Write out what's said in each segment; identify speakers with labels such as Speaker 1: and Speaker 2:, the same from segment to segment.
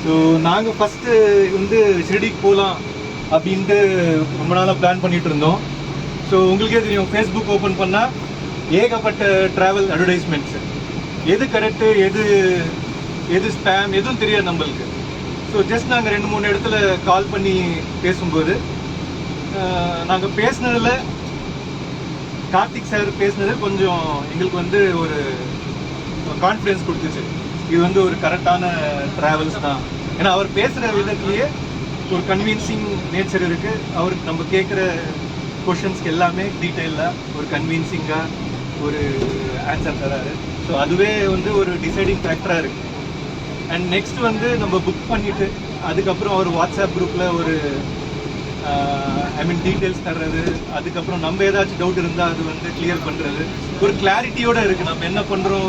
Speaker 1: So நாங்கள் first வந்து ஷிரடிக்கு போகலாம் அப்படின்ட்டு ரொம்ப நாளாக பிளான் பண்ணிட்டு இருந்தோம். ஸோ உங்களுக்கே தெரியும், ஃபேஸ்புக் ஓப்பன் பண்ணால் ஏகப்பட்ட ட்ராவல் அட்வர்டைஸ்மெண்ட்ஸு. எது கரெக்டு, எது ஸ்பேம், எதுவும் தெரியாது நம்மளுக்கு. ஸோ ஜஸ்ட் நாங்கள் 2-3 இடத்துல கால் பண்ணி பேசும்போது நாங்கள் பேசுனதில் கார்த்திக் சார் பேசுனது கொஞ்சம் எங்களுக்கு வந்து ஒரு கான்ஃபிடென்ஸ் கொடுத்துச்சு. இது வந்து ஒரு கரெக்டான ட்ராவல்ஸ் தான். ஏன்னா அவர் பேசுகிற விதத்துலேயே ஒரு கன்வின்சிங் நேச்சர் இருக்குது. அவருக்கு நம்ம கேட்குற கொஷின்ஸ்க்கு எல்லாமே டீட்டெயிலாக ஒரு கன்வின்சிங்காக ஒரு ஆன்சர் தராரு. ஸோ அதுவே வந்து ஒரு டிசைடிங் ஃபேக்டராக இருக்குது. அண்ட் நெக்ஸ்ட் வந்து நம்ம புக் பண்ணிவிட்டு அதுக்கப்புறம் ஒரு வாட்ஸ்அப் குரூப்பில் ஒரு டீட்டெயில்ஸ் தர்றது, அதுக்கப்புறம் நம்ம ஏதாச்சும் டவுட் இருந்தால் அது வந்து கிளியர் பண்ணுறது, ஒரு கிளாரிட்டியோடு இருக்குது. நம்ம என்ன பண்ணுறோம்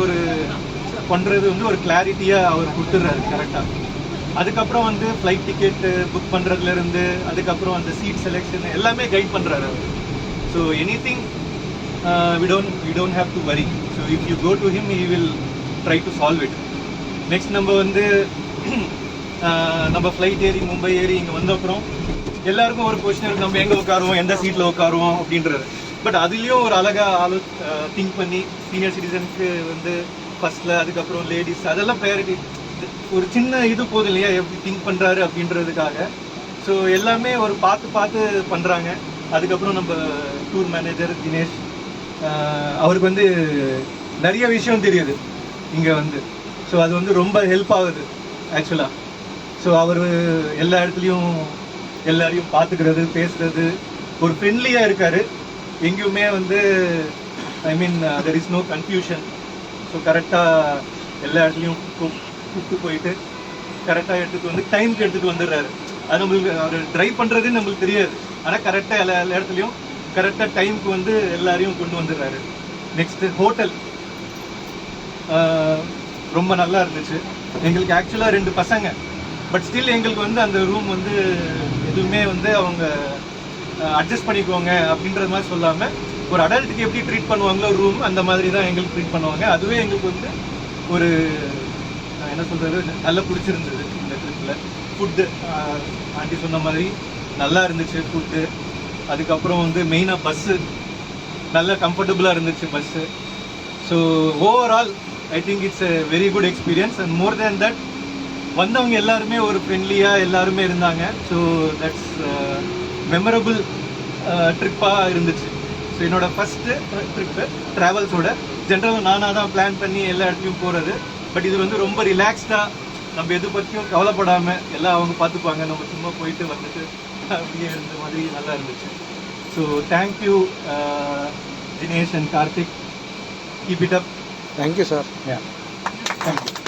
Speaker 1: பண்ணுறது வந்து ஒரு கிளாரிட்டியாக அவர் கொடுத்துட்றாரு கரெக்டாக. அதுக்கப்புறம் வந்து ஃப்ளைட் டிக்கெட்டு புக் பண்ணுறதுலேருந்து அதுக்கப்புறம் அந்த சீட் செலெக்ஷன் எல்லாமே கைட் பண்ணுறாரு அவர். So anything we don't have to worry. So if you go to him, he will try to solve it. Next நம்ம வந்து நம்ம ஃப்ளைட் ஏறி மும்பை ஏறி இங்கே வந்த அப்புறம் எல்லாருக்கும் ஒரு கொஸ்டின் இருக்குது, நம்ம எங்கே உட்காருவோம், எந்த சீட்டில் உட்காருவோம் அப்படின்றது. பட் அதுலேயும் ஒரு அழகாக திங்க் பண்ணி சீனியர் சிட்டிசனுக்கு வந்து ஃபர்ஸ்ட்டில், அதுக்கப்புறம் லேடிஸ், அதெல்லாம் ப்ரையாரிட்டி. ஒரு சின்ன இது போதும் இல்லையா, எப்படி திங்க் பண்ணுறாரு அப்படின்றதுக்காக. ஸோ எல்லாமே ஒரு பார்த்து பண்ணுறாங்க. அதுக்கப்புறம் நம்ம டூர் மேனேஜர் தினேஷ், அவருக்கு வந்து நிறைய விஷயம் தெரியுது இங்கே வந்து. ஸோ அது வந்து ரொம்ப ஹெல்ப் ஆகுது ஆக்சுவலாக. ஸோ அவர் எல்லா இடத்துலையும் எல்லாரையும் பார்த்துக்கிறது, பேசுகிறது, ஒரு ஃப்ரெண்ட்லியாக இருக்கார். எங்கேயுமே வந்து there is no confusion. So கரெக்டாக எல்லா இடத்துலையும் கூப்பிட்டு போயிட்டு கரெக்டாக எடுத்துகிட்டு வந்து டைமுக்கு எடுத்துகிட்டு வந்துடுறாரு. அது நம்மளுக்கு அவர் ட்ரைவ் பண்ணுறதுன்னு நம்மளுக்கு தெரியாது, ஆனால் கரெக்டாக எல்லா இடத்துலையும் கரெக்டாக டைமுக்கு வந்து எல்லாரையும் கொண்டு வந்துடுறாரு. நெக்ஸ்ட்டு ஹோட்டல் ரொம்ப நல்லா இருந்துச்சு. எங்களுக்கு ஆக்சுவலாக 2 பசங்க, பட் ஸ்டில் எங்களுக்கு வந்து அந்த ரூம் வந்து எதுவுமே வந்து அவங்க அட்ஜஸ்ட் பண்ணிக்குவாங்க அப்படின்றது மாதிரி சொல்லாமல், ஒரு அடல்ட்டுக்கு எப்படி ட்ரீட் பண்ணுவாங்களோ ரூம், அந்த மாதிரி தான் எங்களுக்கு ட்ரீட் பண்ணுவாங்க. அதுவே எங்களுக்கு வந்து ஒரு என்ன சொல்கிறது, நல்லா பிடிச்சிருந்தது இந்த ட்ரிப்பில். ஃபுட்டு ஆண்டி சொன்ன மாதிரி நல்லா இருந்துச்சு ஃபுட்டு. அதுக்கப்புறம் வந்து மெயினாக பஸ்ஸு நல்லா கம்ஃபர்டபுளாக இருந்துச்சு bus. So overall I think it's a very good experience. And more than that, வந்தவங்க எல்லாருமே ஒரு ஃப்ரெண்ட்லியாக எல்லாருமே இருந்தாங்க. ஸோ தட்ஸ் மெமரபுள் ட்ரிப்பாக இருந்துச்சு. ஸோ என்னோடய ஃபஸ்ட்டு ட்ரிப்பு ட்ராவல்ஸோட. ஜென்ரலாக நானாக தான் பிளான் பண்ணி எல்லா இடத்துலையும் போகிறது. பட் இது வந்து ரொம்ப ரிலாக்ஸ்டாக, நம்ம எது பற்றியும் கவலைப்படாமல் எல்லாம் அவங்க பார்த்துப்பாங்க, நம்ம சும்மா போயிட்டு வந்துட்டு அப்படியே இருந்த மாதிரி நல்லா இருந்துச்சு. So thank you Dinesh and Karthik. Keep it up.
Speaker 2: Thank you sir.
Speaker 1: Thank you.